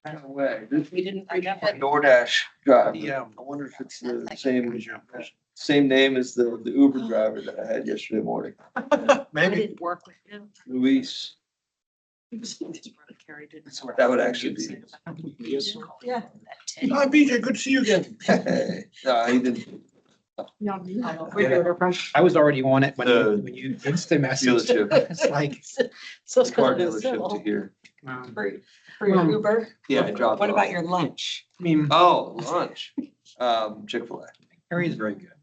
No way. We didn't, I got my DoorDash driver. Yeah. I wonder if it's the same name as the Uber driver that I had yesterday morning. I Maybe. didn't work with him. Luis, Carrie didn't. that would actually be. Yeah. Hi, BJ, good to see you again. No, he didn't. I was already on it The when you instant message. Dealership. It's like, So it's Car kind of dealership to civil. here. For your Uber? Yeah, I dropped What off. about your lunch? I mean, Oh, lunch. Chick-fil-A. Harry's very good.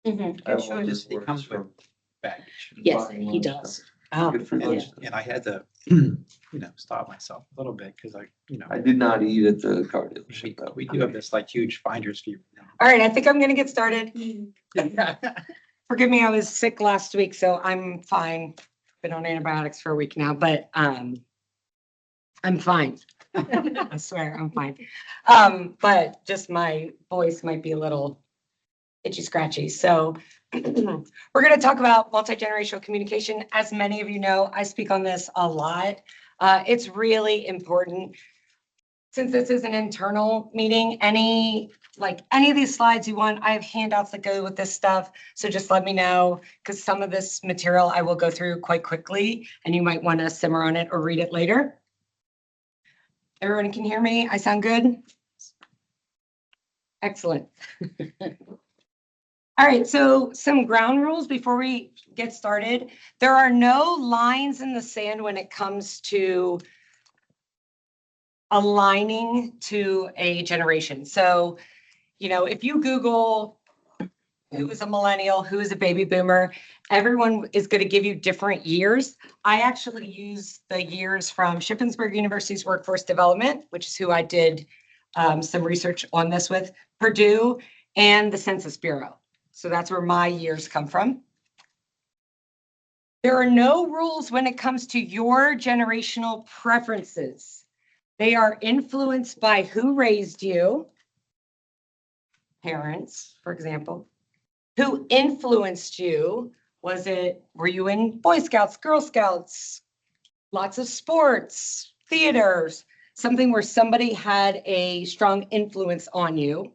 Mm-hmm. I Sure, just it comes with baggage. Yes, he does. Oh, Good for yeah. lunch. And I had to, stop myself a little bit because I did not eat at the car dealership though. we do have this like huge finder's fee. All right, I think I'm gonna get started. Forgive me, I was sick last week, so I'm fine. Been on antibiotics for a week now, but I'm fine. I swear, I'm fine. But just my voice might be a little itchy scratchy. So we're gonna talk about multi-generational communication. As many of you know, I speak on this a lot. It's really important. Since this is an internal meeting, any of these slides you want, I have handouts that go with this stuff. So just let me know, because some of this material I will go through quite quickly and you might want to simmer on it or read it later. Everyone can hear me? I sound good? Excellent. All right, so some ground rules before we get started. There are no lines in the sand when it comes to aligning to a generation. So, if you Google who is a millennial, who is a baby boomer, everyone is going to give you different years. I actually use the years from Shippensburg University's Workforce Development, which is who I did some research on this with, Purdue, and the Census Bureau. So that's where my years come from. There are no rules when it comes to your generational preferences. They are influenced by who raised you, parents, for example, who influenced you. Were you in Boy Scouts, Girl Scouts, lots of sports, theaters, something where somebody had a strong influence on you?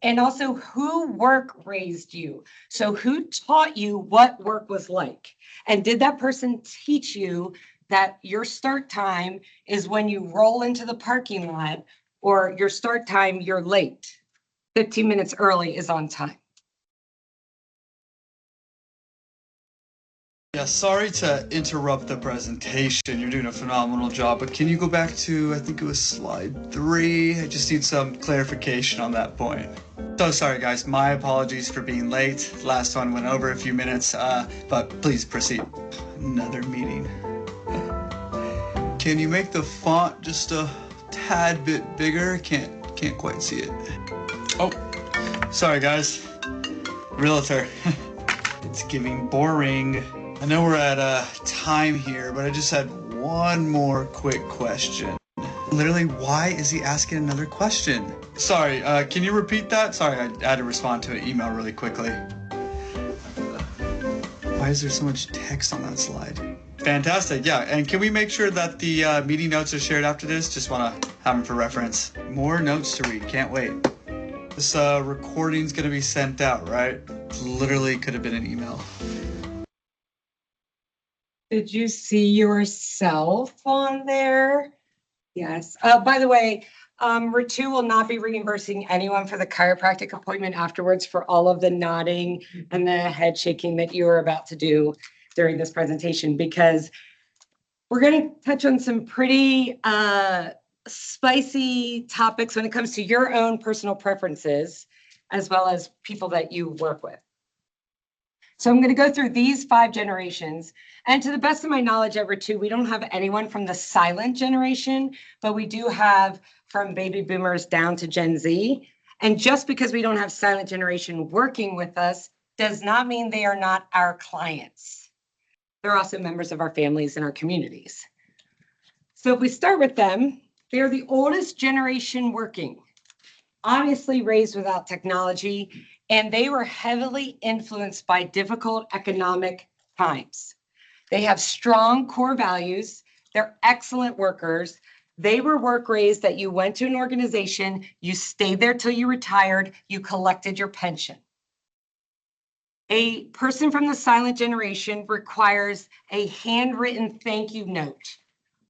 And also who work raised you. So who taught you what work was like? And did that person teach you that your start time is when you roll into the parking lot, or your start time, you're late? 15 minutes early is on time. Yeah, sorry to interrupt the presentation. You're doing a phenomenal job, but can you go back to, I think it was slide 3? I just need some clarification on that point. So sorry guys, my apologies for being late. Last one went over a few minutes, but please proceed. Another meeting. Can you make the font just a tad bit bigger? Can't quite see it. Oh, sorry guys. Realtor. It's giving boring. I know we're at time here, but I just had one more quick question. Literally, why is he asking another question? Sorry, can you repeat that? Sorry, I had to respond to an email really quickly. Why is there so much text on that slide? Fantastic, yeah. And can we make sure that the meeting notes are shared after this? Just want to have them for reference. More notes to read, can't wait. This recording's gonna be sent out, right? Literally could have been an email. Did you see yourself on there? Yes. By the way, Ritu will not be reimbursing anyone for the chiropractic appointment afterwards for all of the nodding and the head shaking that you are about to do during this presentation, because we're going to touch on some pretty spicy topics when it comes to your own personal preferences, as well as people that you work with. So I'm going to go through these 5 generations. And to the best of my knowledge, we don't have anyone from the silent generation, but we do have from baby boomers down to Gen Z. And just because we don't have silent generation working with us does not mean they are not our clients. They're also members of our families and our communities. So if we start with them, they are the oldest generation working, obviously raised without technology, and they were heavily influenced by difficult economic times. They have strong core values. They're excellent workers. They were work raised that you went to an organization, you stayed there till you retired, you collected your pension. A person from the silent generation requires a handwritten thank you note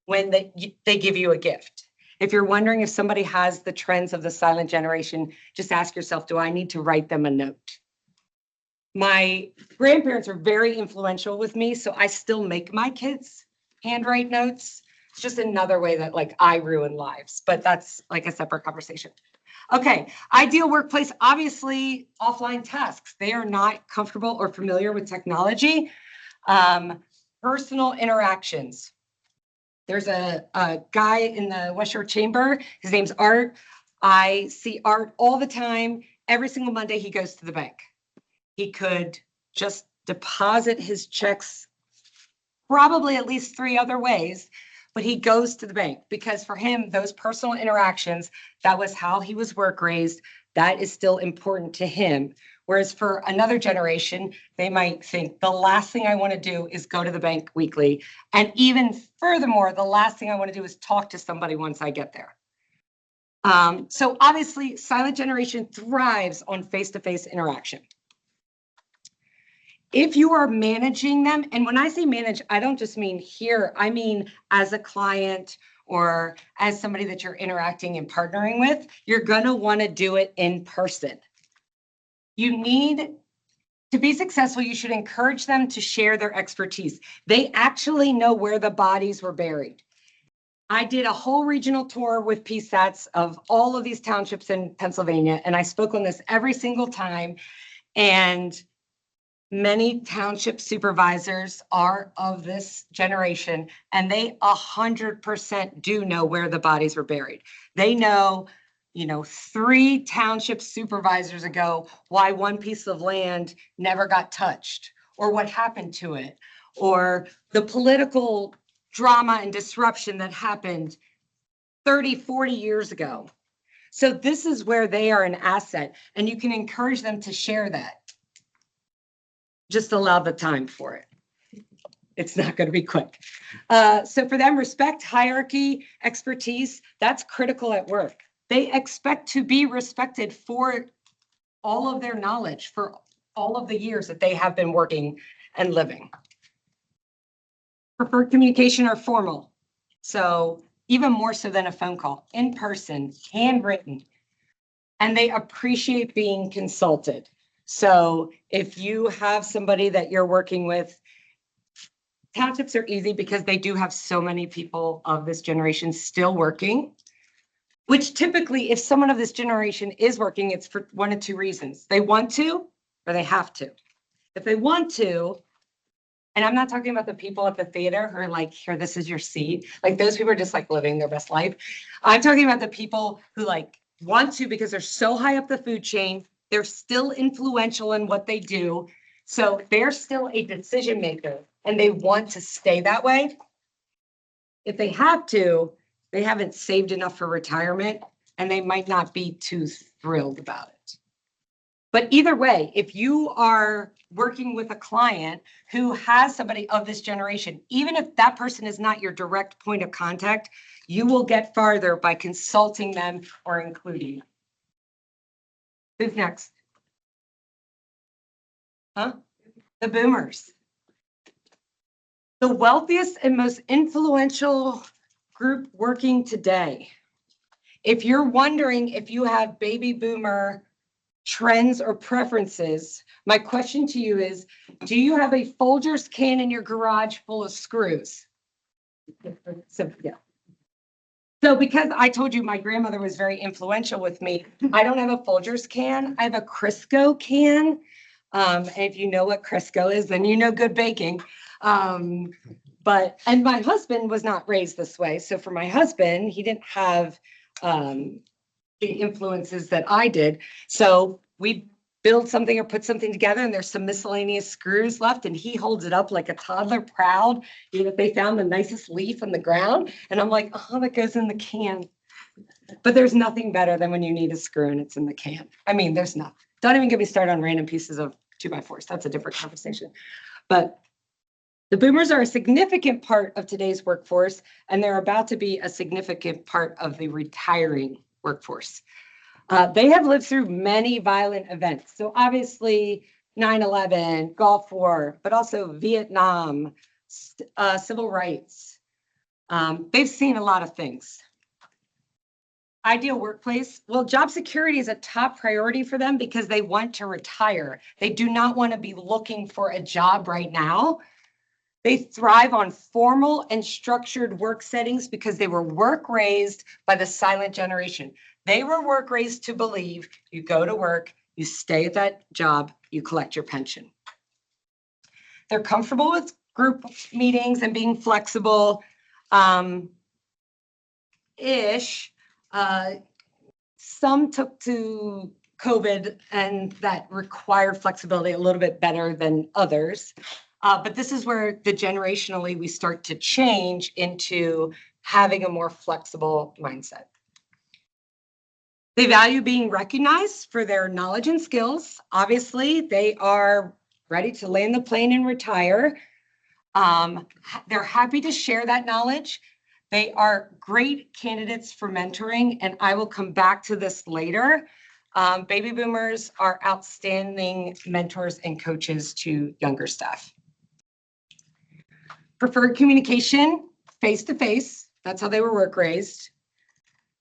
when they give you a gift. If you're wondering if somebody has the trends of the silent generation, just ask yourself, do I need to write them a note? My grandparents are very influential with me, so I still make my kids handwrite notes. It's just another way that like I ruin lives, but that's like a separate conversation. Okay, ideal workplace, obviously offline tasks. They are not comfortable or familiar with technology. Personal interactions. There's a guy in the West Shore Chamber. His name's Art. I see Art all the time. Every single Monday he goes to the bank. He could just deposit his checks probably at least 3 other ways, but he goes to the bank because for him, those personal interactions, that was how he was work raised. That is still important to him. Whereas for another generation, they might think the last thing I want to do is go to the bank weekly. And even furthermore, the last thing I want to do is talk to somebody once I get there. So obviously, silent generation thrives on face-to-face interaction. If you are managing them, and when I say manage, I don't just mean here, I mean as a client or as somebody that you're interacting and partnering with, you're gonna wanna do it in person. You need to be successful, you should encourage them to share their expertise. They actually know where the bodies were buried. I did a whole regional tour with PSATs of all of these townships in Pennsylvania, and I spoke on this every single time. And many township supervisors are of this generation, and they 100% do know where the bodies were buried. They know, 3 township supervisors ago, why one piece of land never got touched, or what happened to it, or the political drama and disruption that happened 30, 40 years ago. So this is where they are an asset, and you can encourage them to share that. Just allow the time for it. It's not going to be quick. So for them, respect, hierarchy, expertise, that's critical at work. They expect to be respected for all of their knowledge, for all of the years that they have been working and living. Preferred communication or formal. So even more so than a phone call, in person, handwritten, and they appreciate being consulted. So if you have somebody that you're working with, townships are easy because they do have so many people of this generation still working, which typically, if someone of this generation is working, it's for 1 of 2 reasons. They want to, or they have to. If they want to, and I'm not talking about the people at the theater who are like, here, this is your seat. Like those people are just like living their best life. I'm talking about the people who like want to because they're so high up the food chain. They're still influential in what they do. So they're still a decision maker and they want to stay that way. If they have to, they haven't saved enough for retirement and they might not be too thrilled about it. But either way, if you are working with a client who has somebody of this generation, even if that person is not your direct point of contact, you will get farther by consulting them or including them. Who's next? Huh? The boomers. The wealthiest and most influential group working today. If you're wondering if you have baby boomer trends or preferences, my question to you is, do you have a Folgers can in your garage full of screws? So, yeah. So because I told you my grandmother was very influential with me, I don't have a Folgers can. I have a Crisco can. And if you know what Crisco is, then you know good baking. And my husband was not raised this way. So for my husband, he didn't have the influences that I did. So we build something or put something together and there's some miscellaneous screws left and he holds it up like a toddler proud, they found the nicest leaf on the ground. And I'm like, oh, that goes in the can. But there's nothing better than when you need a screw and it's in the can. I mean, there's not. Don't even get me started on random pieces of 2x4s. That's a different conversation. But The boomers are a significant part of today's workforce, and they're about to be a significant part of the retiring workforce. They have lived through many violent events. So obviously 9/11, Gulf War, but also Vietnam, civil rights. They've seen a lot of things. Ideal workplace. Well, job security is a top priority for them because they want to retire. They do not want to be looking for a job right now. They thrive on formal and structured work settings because they were work raised by the silent generation. They were work raised to believe you go to work, you stay at that job, you collect your pension. They're comfortable with group meetings and being flexible. Some took to COVID and that required flexibility a little bit better than others. But this is where the generationally we start to change into having a more flexible mindset. They value being recognized for their knowledge and skills. Obviously, they are ready to land the plane and retire. They're happy to share that knowledge. They are great candidates for mentoring, and I will come back to this later. Baby boomers are outstanding mentors and coaches to younger staff. Preferred communication, face-to-face. That's how they were work raised.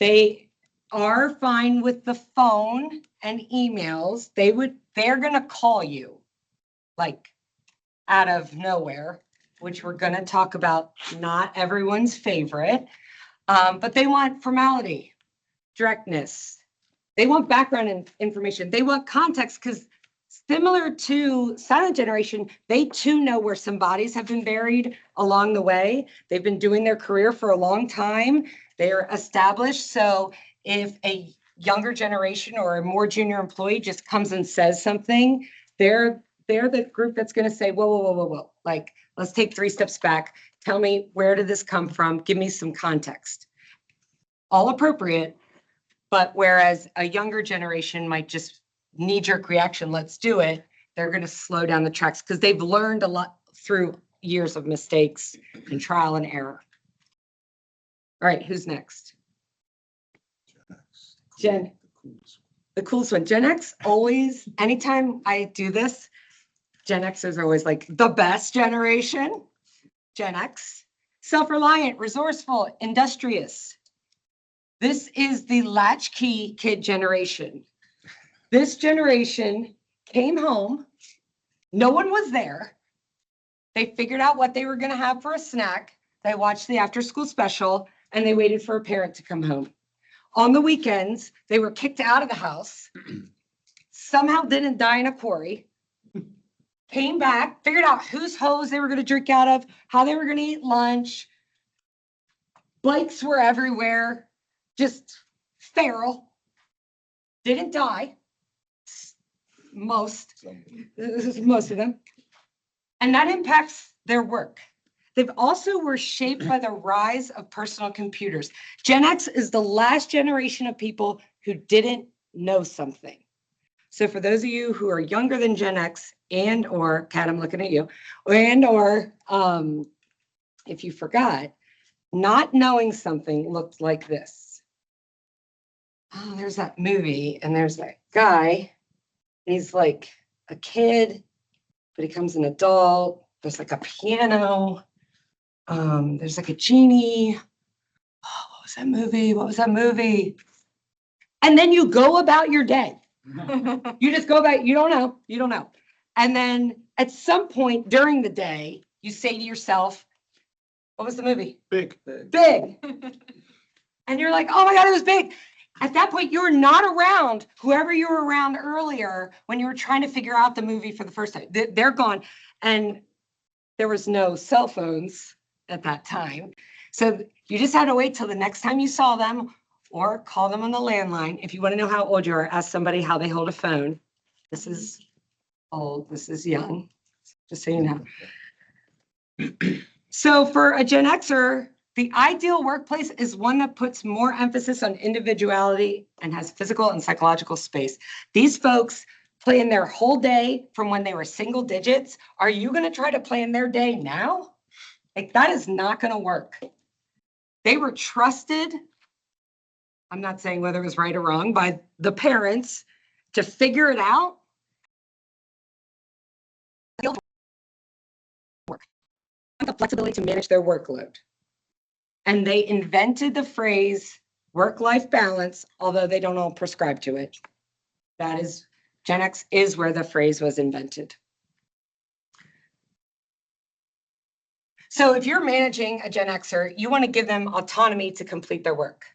They are fine with the phone and emails. They're gonna call you like out of nowhere, which we're gonna talk about, not everyone's favorite, but they want formality, directness. They want background information. They want context because similar to silent generation, they too know where some bodies have been buried along the way. They've been doing their career for a long time. They're established. So if a younger generation or a more junior employee just comes and says something, they're the group that's going to say, whoa. Like, let's take 3 steps back. Tell me, where did this come from? Give me some context. All appropriate, but whereas a younger generation might just knee-jerk reaction, let's do it, they're going to slow down the tracks because they've learned a lot through years of mistakes and trial and error. All right, who's next? Gen, the coolest one. Gen X always, anytime I do this, Gen Xers are always like the best generation. Gen X, self-reliant, resourceful, industrious. This is the latchkey kid generation. This generation came home. No one was there. They figured out what they were going to have for a snack. They watched the after-school special, and they waited for a parent to come home. On the weekends, they were kicked out of the house, somehow didn't die in a quarry, came back, figured out whose hose they were going to drink out of, how they were going to eat lunch. Bikes were everywhere, just feral, didn't die. Most of them. And that impacts their work. They've also were shaped by the rise of personal computers. Gen X is the last generation of people who didn't know something. So for those of you who are younger than Gen X and or, Kat, I'm looking at you, and or if you forgot, not knowing something looked like this. Oh, there's that movie and there's that guy. He's like a kid, but he becomes an adult. There's like a piano. There's like a genie. Oh, what was that movie? And then you go about your day. You just go about, you don't know. And then at some point during the day, you say to yourself, what was the movie? Big. And you're like, oh my God, it was big. At that point, you're not around whoever you were around earlier when you were trying to figure out the movie for the first time. They're gone. And there was no cell phones at that time. So you just had to wait till the next time you saw them or call them on the landline. If you want to know how old you are, ask somebody how they hold a phone. This is old, this is young, just so you know. So for a Gen Xer, the ideal workplace is one that puts more emphasis on individuality and has physical and psychological space. These folks plan their whole day from when they were single digits. Are you going to try to plan their day now? Like, that is not going to work. They were trusted, I'm not saying whether it was right or wrong, by the parents to figure it out. The flexibility to manage their workload. And they invented the phrase work-life balance, although they don't all prescribe to it. That is, Gen X is where the phrase was invented. So if you're managing a Gen Xer, you want to give them autonomy to complete their work.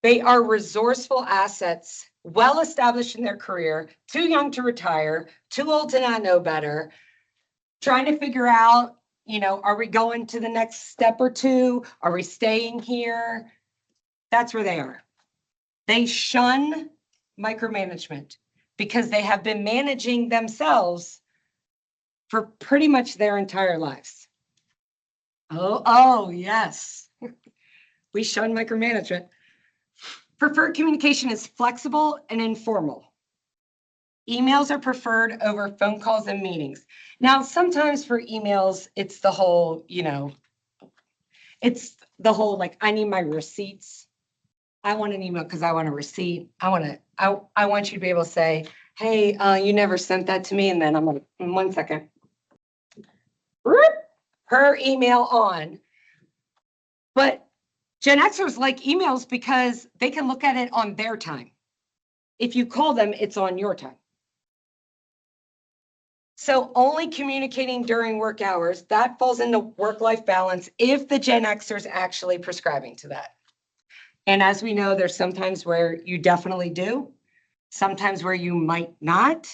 They are resourceful assets, well established in their career, too young to retire, too old to not know better, trying to figure out, you know, are we going to the next step or two? Are we staying here? That's where they are. They shun micromanagement because they have been managing themselves for pretty much their entire lives. Oh, yes. We shun micromanagement. Preferred communication is flexible and informal. Emails are preferred over phone calls and meetings. Now, sometimes for emails, it's the whole, you know, it's the whole, like, I need my receipts. I want an email because I want a receipt. I want you to be able to say, hey, you never sent that to me. And then I'm like, in 1 second. Her email on. But Gen Xers like emails because they can look at it on their time. If you call them, it's on your time. So only communicating during work hours, that falls into work-life balance if the Gen Xers actually prescribing to that. And as we know, there's sometimes where you definitely do, sometimes where you might not.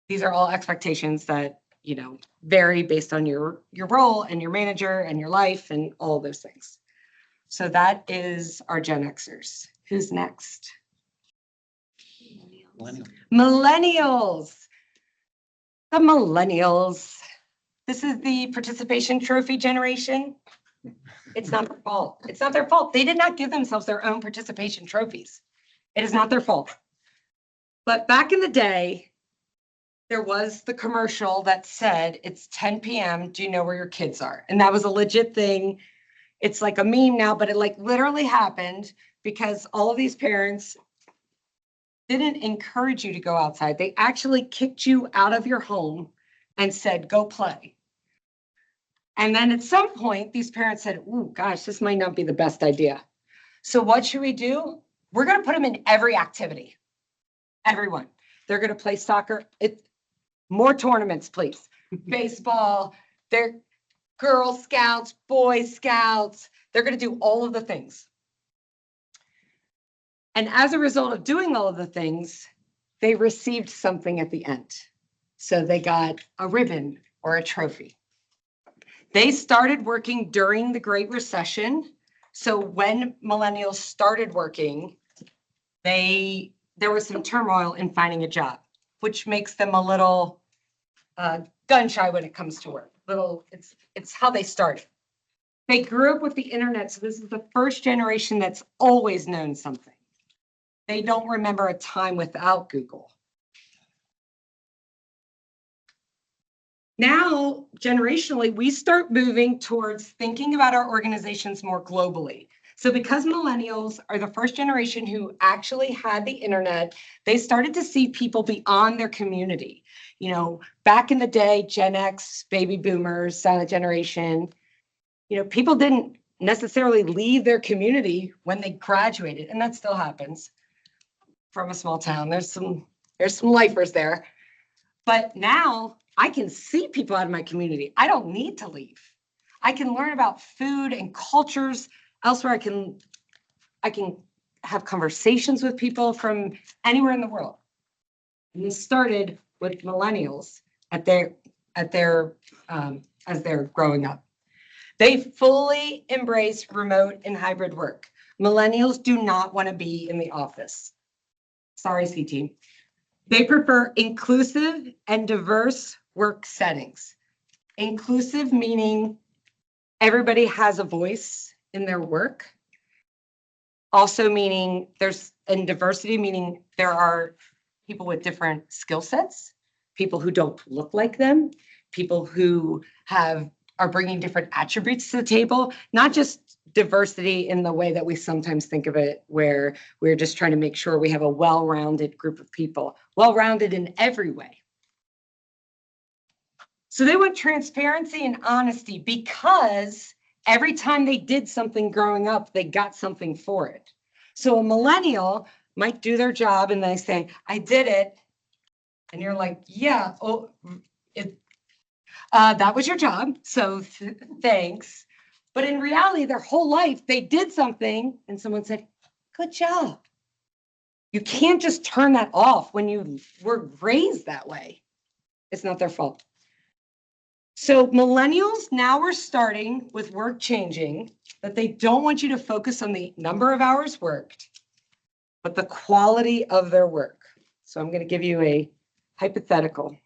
These are all expectations that, you know, vary based on your role and your manager and your life and all those things. So that is our Gen Xers. Who's next? Millennials. The millennials. This is the participation trophy generation. It's not their fault. It's not their fault. They did not give themselves their own participation trophies. It is not their fault. But back in the day, there was the commercial that said, it's 10 p.m. Do you know where your kids are? And that was a legit thing. It's like a meme now, but it like literally happened because all of these parents didn't encourage you to go outside. They actually kicked you out of your home and said, go play. And then at some point, these parents said, oh gosh, this might not be the best idea. So what should we do? We're going to put them in every activity. Everyone. They're going to play soccer. More tournaments, please. Baseball, they're Girl Scouts, Boy Scouts. They're going to do all of the things. And as a result of doing all of the things, they received something at the end. So they got a ribbon or a trophy. They started working during the Great Recession. So when millennials started working, there was some turmoil in finding a job, which makes them a little gun shy when it comes to work. It's how they started. They grew up with the internet, so this is the first generation that's always known something. They don't remember a time without Google. Now, generationally, we start moving towards thinking about our organizations more globally. So because millennials are the first generation who actually had the internet, they started to see people beyond their community. You know, back in the day, Gen X, baby boomers, silent generation, you know, people didn't necessarily leave their community when they graduated, and that still happens from a small town. There's some lifers there. But now I can see people out of my community. I don't need to leave. I can learn about food and cultures elsewhere. I can have conversations with people from anywhere in the world. And this started with millennials as they're growing up. They fully embrace remote and hybrid work. Millennials do not want to be in the office. Sorry, C-Team. They prefer inclusive and diverse work settings. Inclusive meaning everybody has a voice in their work. Also meaning and diversity meaning there are people with different skill sets, people who don't look like them, people who are bringing different attributes to the table, not just diversity in the way that we sometimes think of it, where we're just trying to make sure we have a well-rounded group of people, well-rounded in every way. So they want transparency and honesty because every time they did something growing up, they got something for it. So a millennial might do their job and they say, I did it. And you're like, yeah, oh, that was your job. So thanks. But in reality, their whole life, they did something and someone said, good job. You can't just turn that off when you were raised that way. It's not their fault. So millennials now are starting with work changing, that they don't want you to focus on the number of hours worked, but the quality of their work. So I'm going to give you a hypothetical.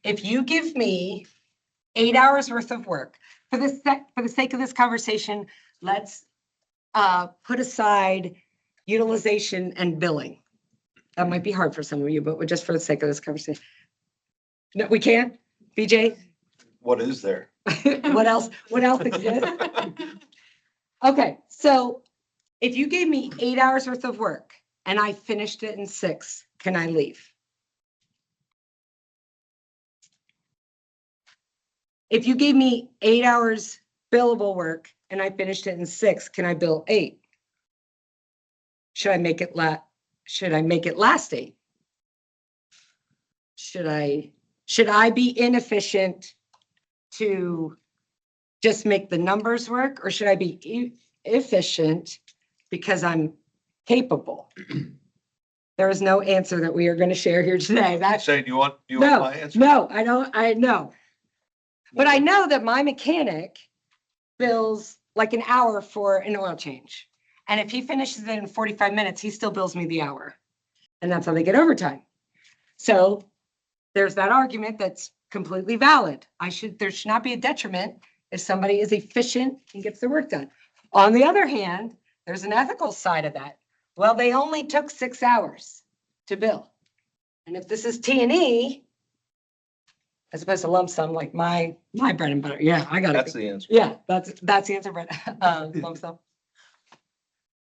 If you give me 8 hours worth of work, for the sake of this conversation, let's put aside utilization and billing. That might be hard for some of you, but just for the sake of this conversation. No, we can't? BJ? What is there? What else exists? Okay, so if you gave me 8 hours worth of work and I finished it in 6, can I leave? If you gave me 8 hours billable work and I finished it in 6, can I bill 8? Should I make it last 8? Should I be inefficient to just make the numbers work, or should I be efficient because I'm capable? There is no answer that we are going to share here today. That's Saying you want my answer? no, I know. But I know that my mechanic bills like an hour for an oil change. And if he finishes it in 45 minutes, he still bills me the hour. And that's how they get overtime. So there's that argument that's completely valid. There should not be a detriment if somebody is efficient and gets their work done. On the other hand, there's an ethical side of that. Well, they only took 6 hours to bill. And if this is T&E, as opposed to lump sum, like my bread and butter. Yeah, I got it. That's the answer. Yeah, that's the answer, Brett. Lump sum.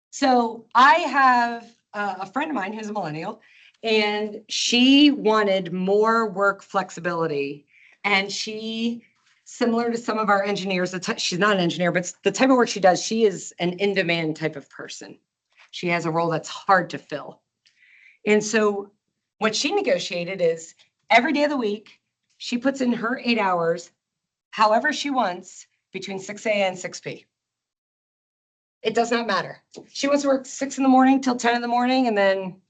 So I have a friend of mine who's a millennial, and she wanted more work flexibility. And she, similar to some of our engineers, she's not an engineer, but the type of work she does, she is an in-demand type of person. She has a role that's hard to fill. And so what she negotiated is every day of the week, she puts in her 8 hours, however she wants, between 6 a.m. and 6 p.m. It does not matter. She wants to work 6 in the morning till 10 in the morning and then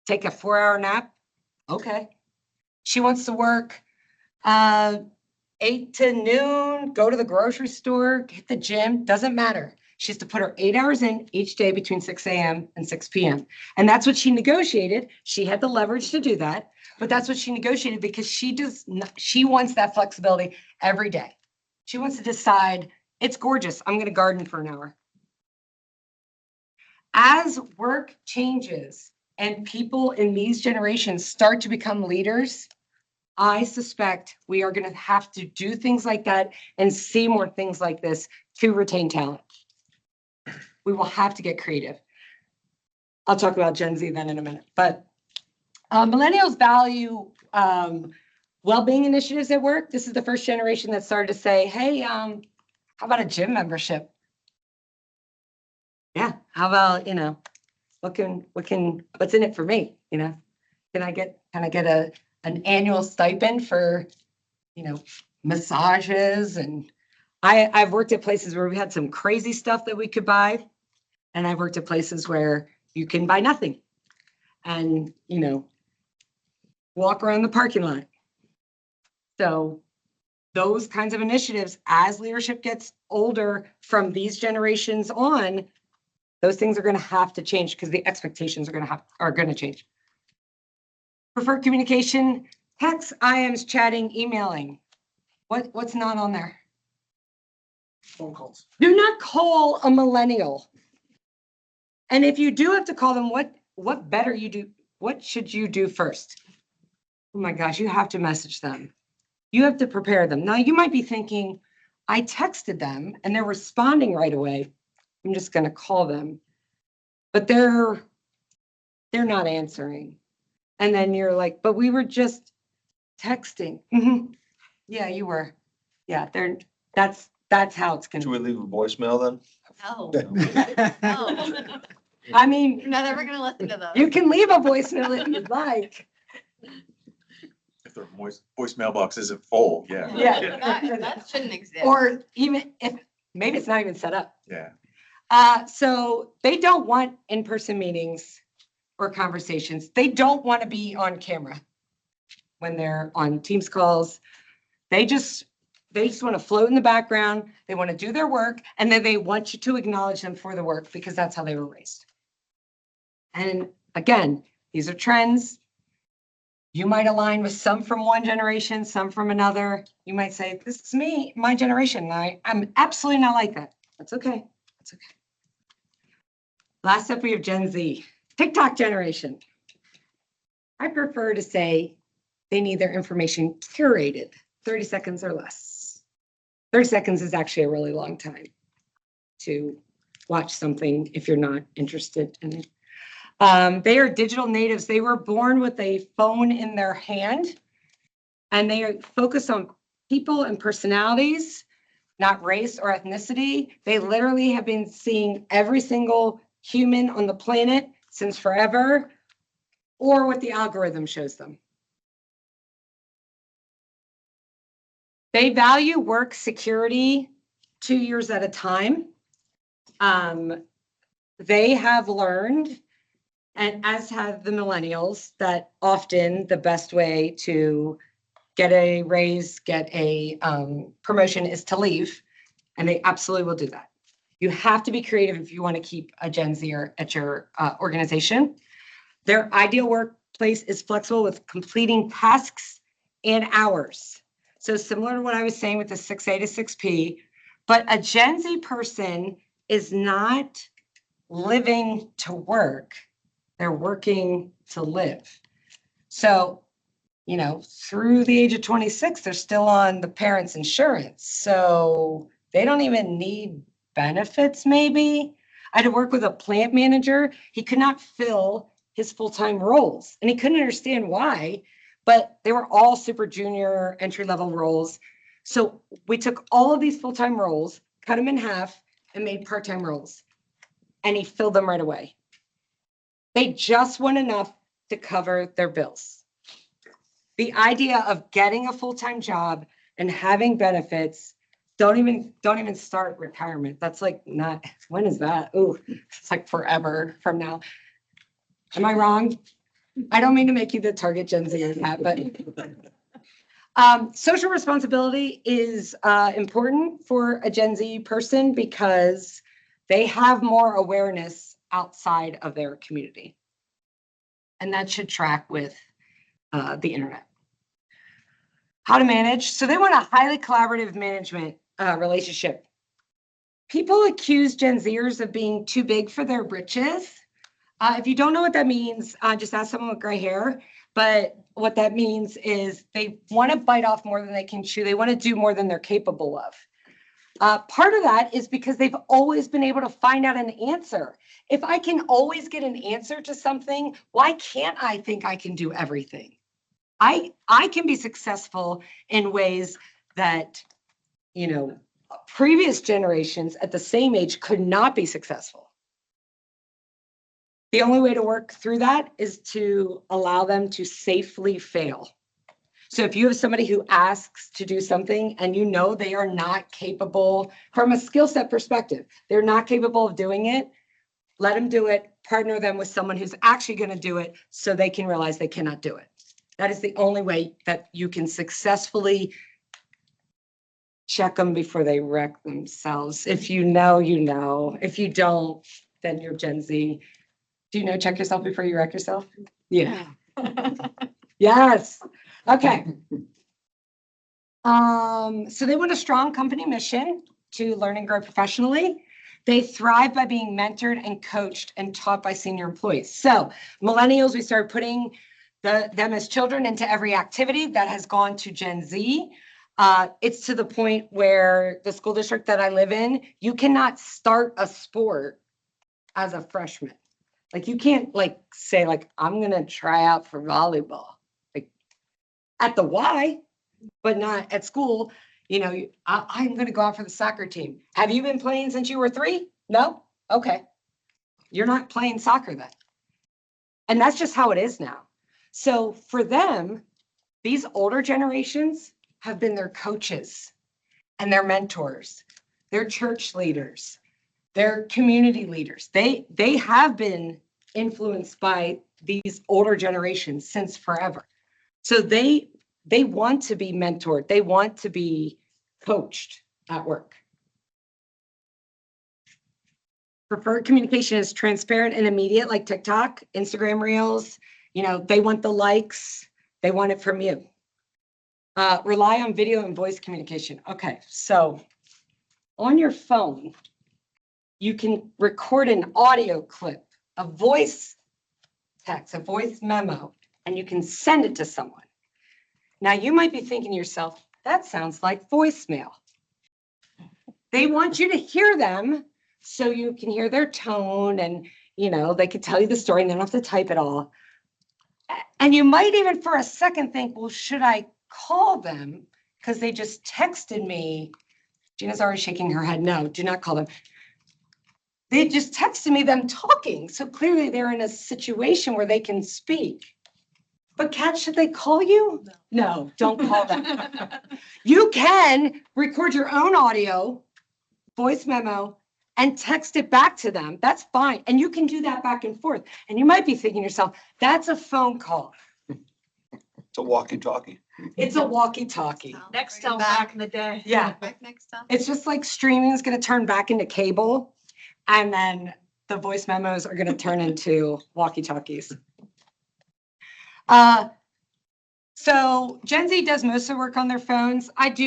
take a 4-hour nap. Okay. She wants to work 8 to noon, go to the grocery store, hit the gym, doesn't matter. She has to put her 8 hours in each day between 6 a.m. and 6 p.m. And that's what she negotiated. She had the leverage to do that, but that's what she negotiated because she wants that flexibility every day. She wants to decide, it's gorgeous, I'm going to garden for an hour. As work changes and people in these generations start to become leaders, I suspect we are going to have to do things like that and see more things like this to retain talent. We will have to get creative. I'll talk about Gen Z then in a minute, but millennials value well-being initiatives at work. This is the first generation that started to say, hey, how about a gym membership? Yeah, how about, what's in it for me? Can I get an annual stipend for, massages? And I've worked at places where we had some crazy stuff that we could buy. And I've worked at places where you can buy nothing and, walk around the parking lot. So those kinds of initiatives, as leadership gets older from these generations on, those things are going to have to change because the expectations are going to change. Preferred communication, text, IMs, chatting, emailing. What's not on there? Phone calls. Do not call a millennial. And if you do have to call them, what better what should you do first? Oh my gosh, you have to message them. You have to prepare them. Now you might be thinking, I texted them and they're responding right away. I'm just going to call them, but they're not answering. And then you're like, but we were just texting. Mhm. Yeah, you were. Yeah, that's how it's Should gonna we leave a voicemail then? No, be. no. I mean, You're not ever gonna listen to those. you can leave a voicemail if you'd like. If their voicemail box isn't full, yeah. Yeah. That shouldn't exist. Or even if, maybe it's not even set up. Yeah. So they don't want in-person meetings or conversations. They don't want to be on camera when they're on Teams calls. They just want to float in the background. They want to do their work, and then they want you to acknowledge them for the work because that's how they were raised. And again, these are trends. You might align with some from one generation, some from another. You might say, this is me, my generation. And I'm absolutely not like that. That's okay. That's okay. Last up, we have Gen Z, TikTok generation. I prefer to say they need their information curated, 30 seconds or less. 30 seconds is actually a really long time to watch something if you're not interested in it. They are digital natives. They were born with a phone in their hand, and they are focused on people and personalities, not race or ethnicity. They literally have been seeing every single human on the planet since forever, or what the algorithm shows them. They value work security 2 years at a time. They have learned, and as have the millennials, that often the best way to get a raise, get a promotion is to leave, and they absolutely will do that. You have to be creative if you want to keep a Gen Zer at your organization. Their ideal workplace is flexible with completing tasks and hours. So similar to what I was saying with the 6A to 6P, but a Gen Z person is not living to work. They're working to live. So, you know, through the age of 26, they're still on the parents' insurance. So they don't even need benefits, maybe. I had to work with a plant manager. He could not fill his full-time roles, and he couldn't understand why, but they were all super junior entry-level roles. So we took all of these full-time roles, cut them in half, and made part-time roles, and he filled them right away. They just want enough to cover their bills. The idea of getting a full-time job and having benefits, don't even start retirement. That's like not, when is that? Oh, it's like forever from now. Am I wrong? I don't mean to make you the target Gen Z or that, but social responsibility is important for a Gen Z person because they have more awareness outside of their community. And that should track with the internet. How to manage. So they want a highly collaborative management relationship. People accuse Gen Zers of being too big for their britches. If you don't know what that means, just ask someone with gray hair. But what that means is they want to bite off more than they can chew. They want to do more than they're capable of. Part of that is because they've always been able to find out an answer. If I can always get an answer to something, why can't I think I can do everything? I can be successful in ways that, you know, previous generations at the same age could not be successful. The only way to work through that is to allow them to safely fail. So if you have somebody who asks to do something and you know they are not capable from a skill set perspective, they're not capable of doing it, let them do it, partner them with someone who's actually going to do it so they can realize they cannot do it. That is the only way that you can successfully check them before they wreck themselves. If you know, you know. If you don't, then you're Gen Z. Do you know check yourself before you wreck yourself? Yeah. Yes. Okay. So they want a strong company mission to learn and grow professionally. They thrive by being mentored and coached and taught by senior employees. So millennials, we started putting them as children into every activity that has gone to Gen Z. It's to the point where the school district that I live in, you cannot start a sport as a freshman. Like you can't like say like, I'm gonna try out for volleyball, like at the Y, but not at school. You know, I'm gonna go out for the soccer team. Have you been playing since you were 3? No? Okay. You're not playing soccer then. And that's just how it is now. So for them, these older generations have been their coaches and their mentors, their church leaders, their community leaders. They have been influenced by these older generations since forever. So they want to be mentored. They want to be coached at work. Preferred communication is transparent and immediate, like TikTok, Instagram Reels. You know, they want the likes. They want it from you. Rely on video and voice communication. Okay, so on your phone, you can record an audio clip, a voice text, a voice memo, and you can send it to someone. Now, you might be thinking to yourself, that sounds like voicemail. They want you to hear them so you can hear their tone and, you know, they could tell you the story and they don't have to type it all. And you might even for a second think, well, should I call them? Because they just texted me. Gina's already shaking her head. No, do not call them. They just texted me them talking. So clearly they're in a situation where they can speak. But Kat, should they call you? No, don't call them. You can record your own audio, voice memo, and text it back to them. That's fine. And you can do that back and forth. And you might be thinking to yourself, that's a phone call. It's a walkie-talkie. It's a walkie-talkie. Nextel back in the day. Yeah. Back Nextel. It's just like streaming is going to turn back into cable. And then the voice memos are going to turn into walkie-talkies. So Gen Z does most of the work on their phones. I've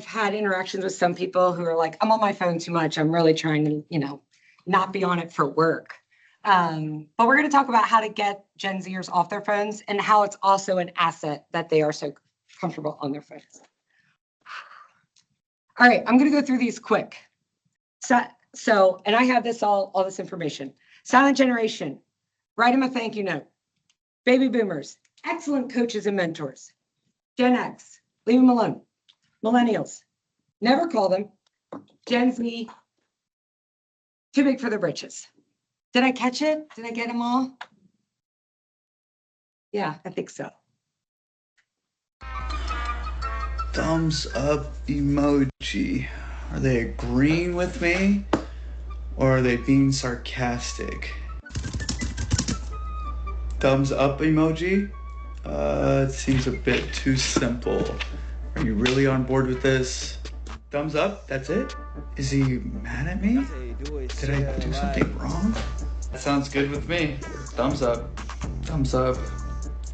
had interactions with some people who are like, I'm on my phone too much. I'm really trying to, you know, not be on it for work. But we're going to talk about how to get Gen Zers off their phones and how it's also an asset that they are so comfortable on their phones. All right, I'm going to go through these quick. So, and I have this all this information. Silent generation, write them a thank you note. Baby boomers, excellent coaches and mentors. Gen X, leave them alone. Millennials, never call them. Gen Z, too big for their britches. Did I catch it? Did I get them all? Yeah, I think so. Thumbs up emoji. Are they agreeing with me or are they being sarcastic? Thumbs up emoji? It seems a bit too simple. Are you really on board with this? Thumbs up? That's it? Is he mad at me? Did I do something wrong? That sounds good with me. Thumbs up. Thumbs up.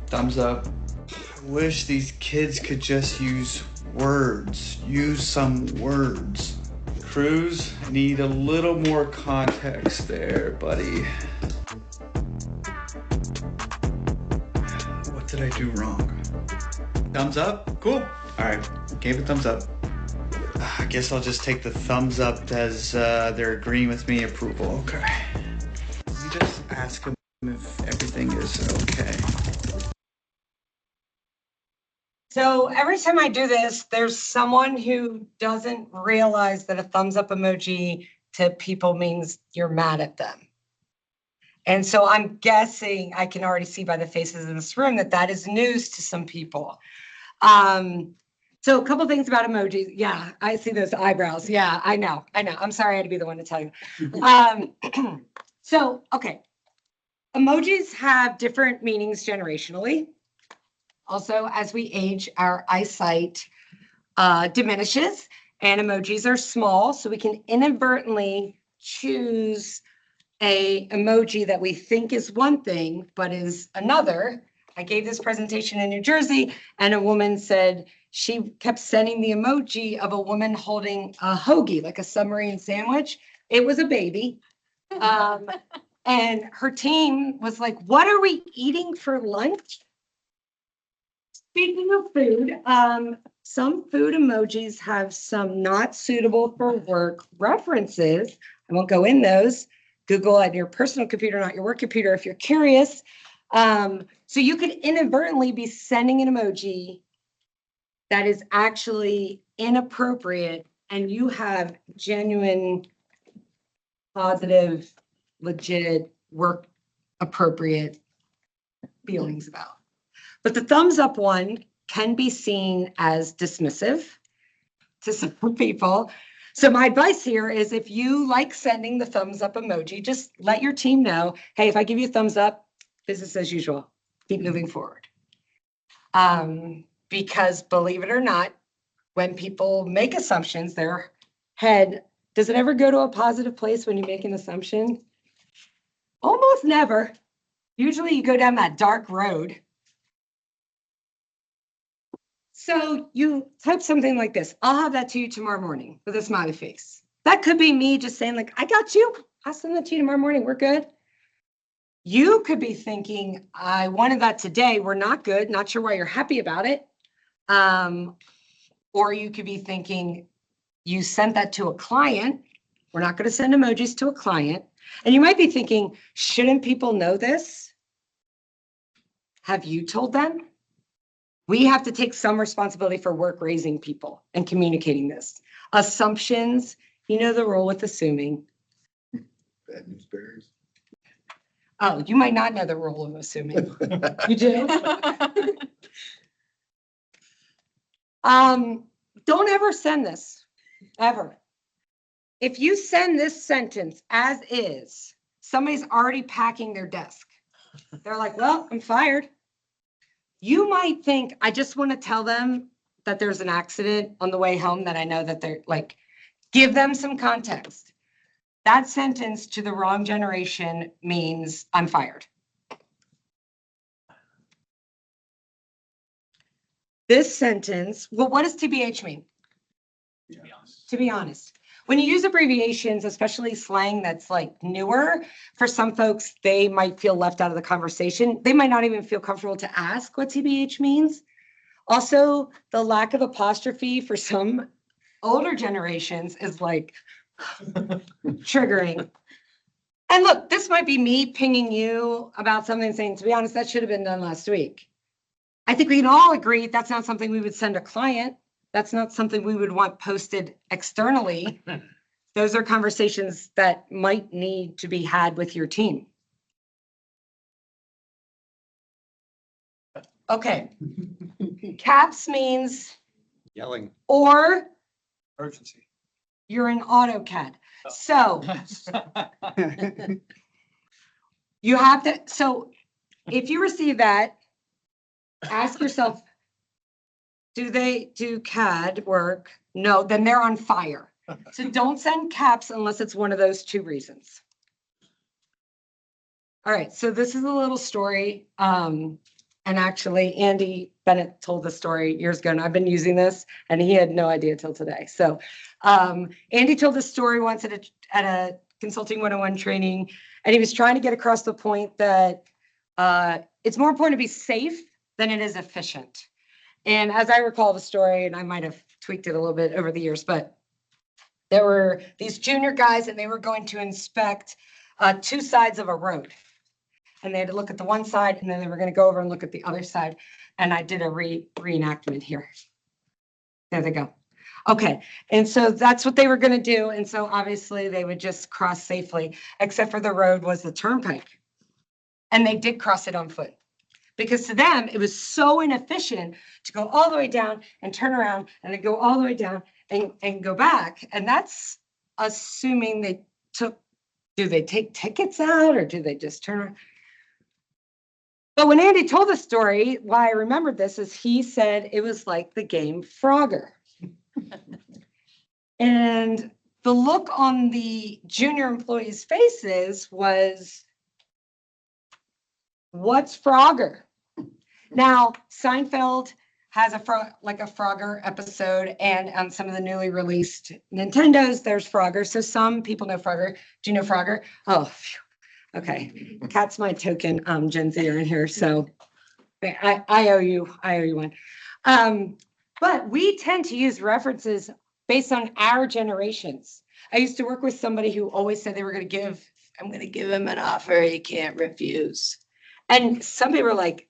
Thumbs up. I wish these kids could just use words. Use some words. Cruz, I need a little more context there, buddy. What did I do wrong? Thumbs up? Cool. All right, gave a thumbs up. I guess I'll just take the thumbs up as they're agreeing with me, approval. Okay. Let me just ask them if everything is okay. So every time I do this, there's someone who doesn't realize that a thumbs up emoji to people means you're mad at them. And so I'm guessing, I can already see by the faces in this room that is news to some people. So a couple things about emojis. Yeah, I see those eyebrows. Yeah, I know. I'm sorry I had to be the one to tell you. So, okay. Emojis have different meanings generationally. Also, as we age, our eyesight diminishes and emojis are small, so we can inadvertently choose a emoji that we think is one thing, but is another. I gave this presentation in New Jersey and a woman said, she kept sending the emoji of a woman holding a hoagie, like a submarine sandwich. It was a baby. And her team was like, what are we eating for lunch? Speaking of food, some food emojis have some not suitable for work references. I won't go in those. Google on your personal computer, not your work computer, if you're curious. So you could inadvertently be sending an emoji that is actually inappropriate, and you have genuine, positive, legit, work appropriate feelings about. But the thumbs up one can be seen as dismissive to some people. So my advice here is, if you like sending the thumbs up emoji, just let your team know, hey, if I give you a thumbs up, business as usual, keep moving forward. Because believe it or not, when people make assumptions, their head, does it ever go to a positive place when you make an assumption? Almost never. Usually you go down that dark road. So you type something like this. I'll have that to you tomorrow morning with a smiley face. That could be me just saying like, I got you. I'll send that to you tomorrow morning. We're good. You could be thinking, I wanted that today. We're not good. Not sure why you're happy about it. Or you could be thinking, you sent that to a client. We're not going to send emojis to a client. And you might be thinking, shouldn't people know this? Have you told them? We have to take some responsibility for work raising people and communicating this. Assumptions, you know the rule with assuming. Bad news bears. Oh, you might not know the rule of assuming. You do? Don't ever send this, ever. If you send this sentence as is, somebody's already packing their desk. They're like, well, I'm fired. You might think, I just want to tell them that there's an accident on the way home, that I know that they're like, give them some context. That sentence to the wrong generation means I'm fired. This sentence, well, what does TBH mean? To be honest. To be honest. When you use abbreviations, especially slang that's like newer, for some folks, they might feel left out of the conversation. They might not even feel comfortable to ask what TBH means. Also, the lack of apostrophe for some older generations is like triggering. And look, this might be me pinging you about something, saying, to be honest, that should have been done last week. I think we can all agree that's not something we would send a client. That's not something we would want posted externally. Those are conversations that might need to be had with your team. Okay. Caps means Yelling. or Urgency. you're in AutoCAD. So you have to, so if you receive that, ask yourself, do they do CAD work? No, then they're on fire. So don't send caps unless it's one of those two reasons. All right, so this is a little story. And actually, Andy Bennett told the story years ago, and I've been using this, and he had no idea till today. So Andy told this story once at a Consulting 101 training, and he was trying to get across the point that it's more important to be safe than it is efficient. And as I recall the story, and I might have tweaked it a little bit over the years, but there were these junior guys, and they were going to inspect two sides of a road. And they had to look at the one side, and then they were going to go over and look at the other side. And I did a reenactment here. There they go. Okay, and so that's what they were going to do. And so obviously they would just cross safely, except for the road was the turnpike. And they did cross it on foot. Because to them, it was so inefficient to go all the way down and turn around and then go all the way down and go back. And that's assuming they took, do they take tickets out or do they just turn around? But when Andy told the story, why I remembered this is he said it was like the game Frogger. And the look on the junior employees' faces was, what's Frogger? Now, Seinfeld has a Frogger episode, and on some of the newly released Nintendos, there's Frogger. So some people know Frogger. Do you know Frogger? Oh, phew. Okay. Cat's my token, Gen Zer in here. So I owe you one. But we tend to use references based on our generations. I used to work with somebody who always said they were I'm going to give him an offer he can't refuse. And some people were like,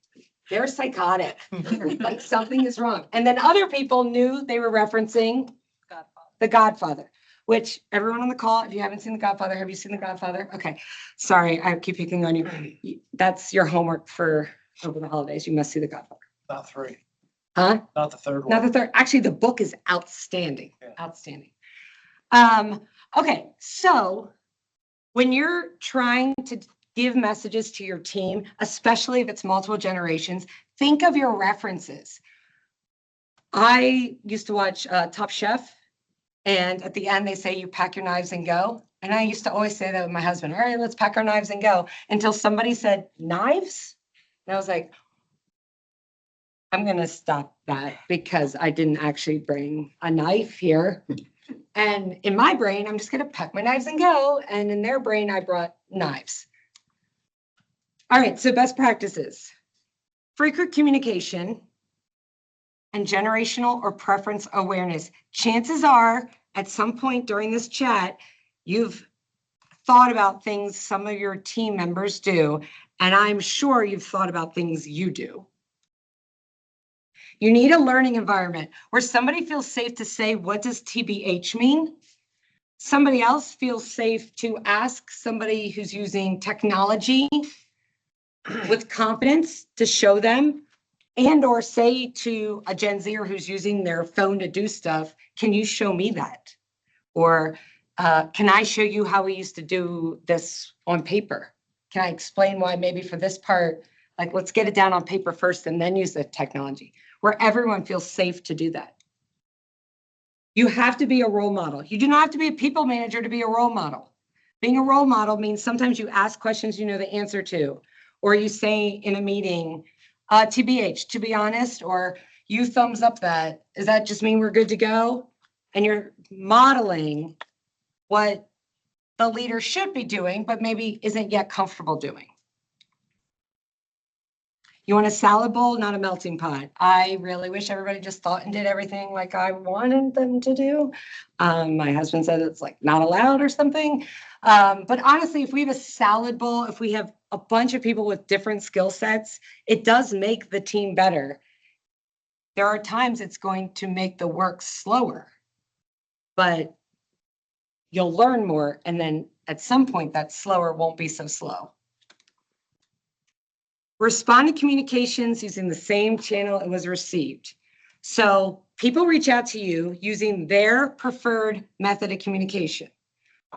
they're psychotic, like something is wrong. And then other people knew they were referencing The Godfather, which everyone on the call, if you haven't seen The Godfather, have you seen The Godfather? Okay, sorry, I keep picking on you. That's your homework for over the holidays. You must see The Godfather. Not three, Huh? not the third Not one. the third. Actually, the book is outstanding. Yeah. Outstanding. Okay, so when you're trying to give messages to your team, especially if it's multiple generations, think of your references. I used to watch Top Chef, and at the end they say you pack your knives and go. And I used to always say that with my husband. All right, let's pack our knives and go. Until somebody said knives, and I was like, I'm gonna stop that because I didn't actually bring a knife here. And in my brain, I'm just gonna pack my knives and go. And in their brain, I brought knives. All right, so best practices. Frequent communication and generational or preference awareness. Chances are, at some point during this chat, you've thought about things some of your team members do, and I'm sure you've thought about things you do. You need a learning environment where somebody feels safe to say, what does TBH mean? Somebody else feels safe to ask somebody who's using technology with confidence to show them, and or say to a Gen Zer who's using their phone to do stuff, can you show me that? Or can I show you how we used to do this on paper? Can I explain why maybe for this part, like let's get it down on paper first and then use the technology, where everyone feels safe to do that. You have to be a role model. You do not have to be a people manager to be a role model. Being a role model means sometimes you ask questions you know the answer to, or you say in a meeting, TBH, to be honest, or you thumbs up that. Does that just mean we're good to go? And you're modeling what the leader should be doing, but maybe isn't yet comfortable doing. You want a salad bowl, not a melting pot. I really wish everybody just thought and did everything like I wanted them to do. My husband said it's like not allowed or something. But honestly, if we have a salad bowl, if we have a bunch of people with different skill sets, it does make the team better. There are times it's going to make the work slower, but you'll learn more. And then at some point that slower won't be so slow. Respond to communications using the same channel it was received. So people reach out to you using their preferred method of communication.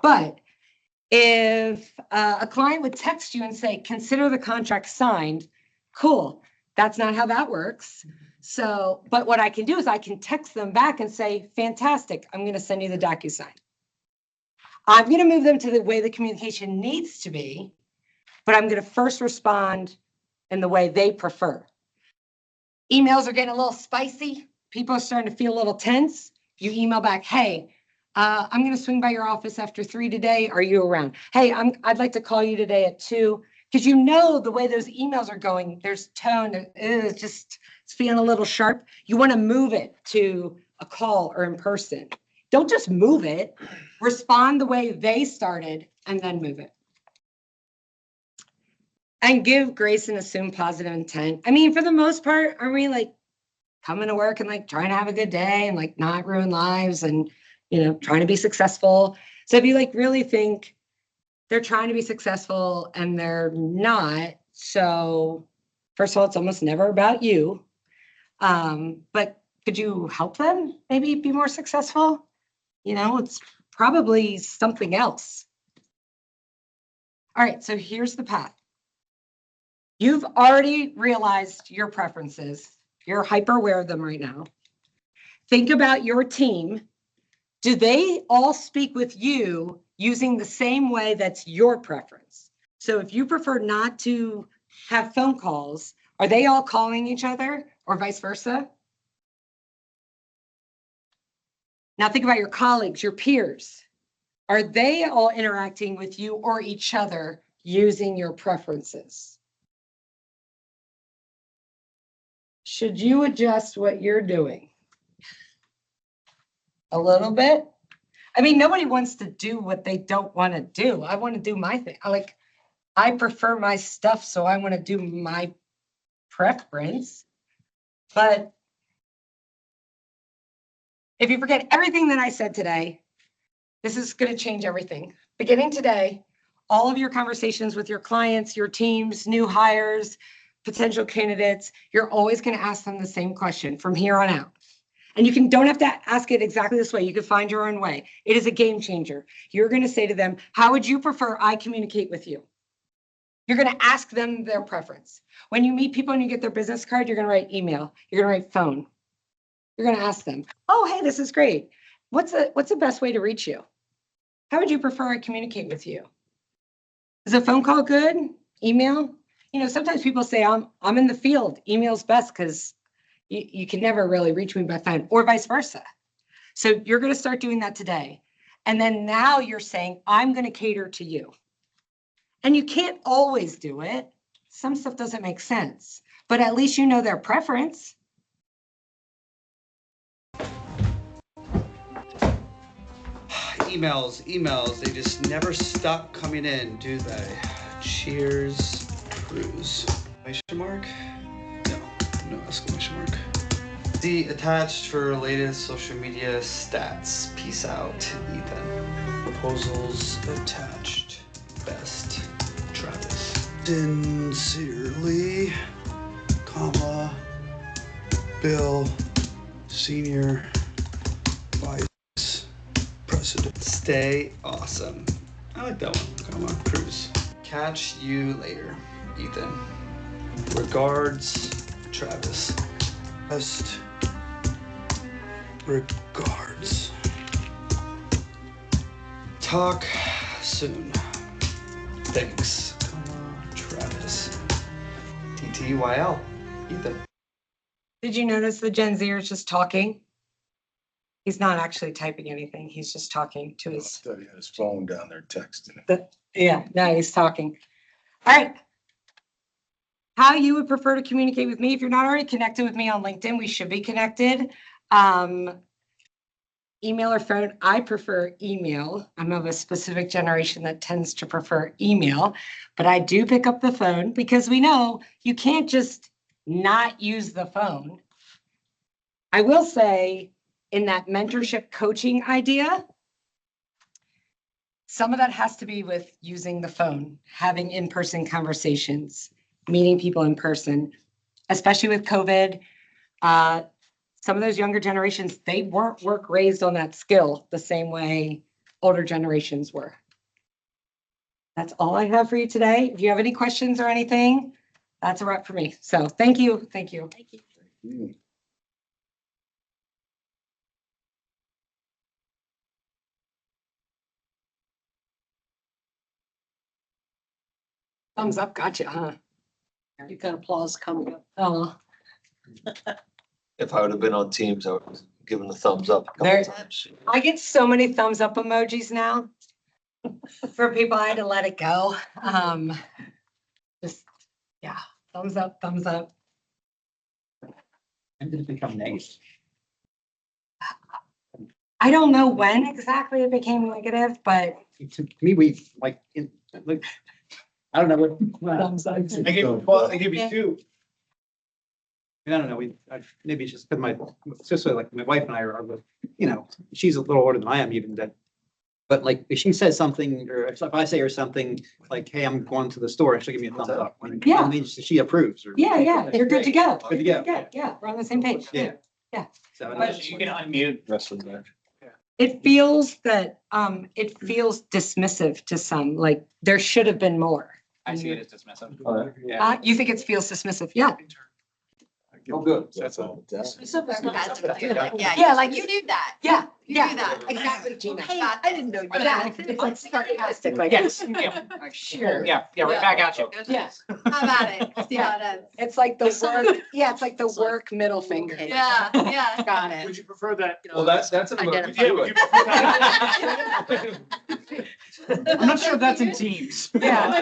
But if a client would text you and say, consider the contract signed, cool, that's not how that works. So, but what I can do is I can text them back and say, fantastic, I'm gonna send you the DocuSign. I'm gonna move them to the way the communication needs to be, but I'm gonna first respond in the way they prefer. Emails are getting a little spicy. People are starting to feel a little tense. You email back, hey, I'm going to swing by your office after 3 today. Are you around? Hey, I'd like to call you today at 2. Because you know the way those emails are going, there's tone, it's feeling a little sharp. You want to move it to a call or in person. Don't just move it. Respond the way they started and then move it. And give grace and assume positive intent. I mean, for the most part, are we like coming to work and like trying to have a good day and like not ruin lives and, you know, trying to be successful? So if you like really think they're trying to be successful and they're not, so first of all, it's almost never about you. But could you help them maybe be more successful? You know, it's probably something else. All right, so here's the path. You've already realized your preferences. You're hyper aware of them right now. Think about your team. Do they all speak with you using the same way that's your preference? So if you prefer not to have phone calls, are they all calling each other or vice versa? Now think about your colleagues, your peers. Are they all interacting with you or each other using your preferences? Should you adjust what you're doing? A little bit? I mean, nobody wants to do what they don't want to do. I want to do my thing. I prefer my stuff, so I want to do my preference. But if you forget everything that I said today, this is going to change everything. Beginning today, all of your conversations with your clients, your teams, new hires, potential candidates, you're always going to ask them the same question from here on out. And you don't have to ask it exactly this way. You can find your own way. It is a game changer. You're going to say to them, how would you prefer I communicate with you? You're going to ask them their preference. When you meet people and you get their business card, you're going to write email. You're going to write phone. You're going to ask them, oh, hey, this is great. What's the best way to reach you? How would you prefer I communicate with you? Is a phone call good? Email? You know, sometimes people say I'm in the field. Email's best because you can never really reach me by phone, or vice versa. So you're going to start doing that today. And then now you're saying, I'm going to cater to you. And you can't always do it. Some stuff doesn't make sense, but at least you know their preference. Emails, they just never stop coming in, do they? Cheers, Cruise. Exclamation mark? No exclamation mark. See attached for latest social media stats. Peace out, Ethan. Proposals attached. Best, Travis. Sincerely, comma, Bill, Senior Vice President. Stay awesome. I like that one. Come on, Cruise. Catch you later, Ethan. Regards, Travis. Best regards. Talk soon. Thanks, Travis. TTYL, Ethan. Did you notice the Gen Zer is just talking? He's not actually typing anything. He's just talking to I his, thought he had his phone down there texting. yeah, no, he's talking. All right. How you would prefer to communicate with me. If you're not already connected with me on LinkedIn, we should be connected. Email or phone. I prefer email. I'm of a specific generation that tends to prefer email, but I do pick up the phone because we know you can't just not use the phone. I will say in that mentorship coaching idea, some of that has to be with using the phone, having in-person conversations, meeting people in person, especially with COVID. Some of those younger generations, they weren't raised on that skill the same way older generations were. That's all I have for you today. If you have any questions or anything, that's a wrap for me. So thank you. Thank you. Thank you. Thumbs up. Gotcha, huh? You got applause coming up. Oh, If I would have been on Teams, I would have given the thumbs up a There- couple times. I get so many thumbs up emojis now. For people, I had to let it go. Just, yeah, thumbs up, thumbs up. When did it become negative? I don't know when exactly it became negative, but To me, we like, look, I don't know what. thumbs up. I gave you two. I don't know, maybe it's just because my sister, like my wife and I are, you know, she's a little older than I am even that. But like, if she says something, or if I say her something, like, hey, I'm going to the store, she'll give me a thumbs up. Yeah. I mean, she approves. Or- Yeah, you're good to go. Good to go. Yeah, we're on the same page. Yeah. So, I don't know. You can unmute. Wrestling match. It feels that, it feels dismissive to some, like there should have been more. I see it as dismissive. Yeah. You think it feels dismissive? Yeah. Oh, good. That's all. So very bad. Yeah, like you do that. Yeah, Yeah, that. exactly, Gina. Hey, I didn't know that. It's like sarcastic, like. Yes, yeah, Sure. yeah, right back at you. Yes. Have at it. See how it ends. It's like the work, yeah, it's like the work middle finger. Yeah, yeah. Got Would it. you prefer that? Well, that's an Identify. emoji. Would you prefer that? I'm not sure if that's in Teams. Yeah,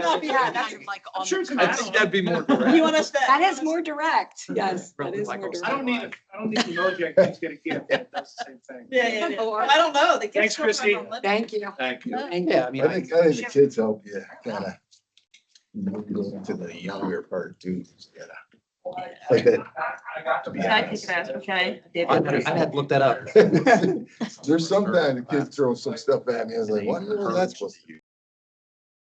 that's, I'm sure it's an I think add-on. that'd be more direct. You want us to? that is more direct. Yes, that From is like more those- I don't direct. need an emoji, I can just get a gift, that does the same thing. I don't know. The Thanks, Christie. Thank you. Thank you. Thank you. Yeah, I mean, I think the kids help you kind of go into the younger part too. Yeah. Like that. to be honest. okay? I had to look that up. There's sometimes the kids throw some stuff at me. I was like, what was that supposed to do?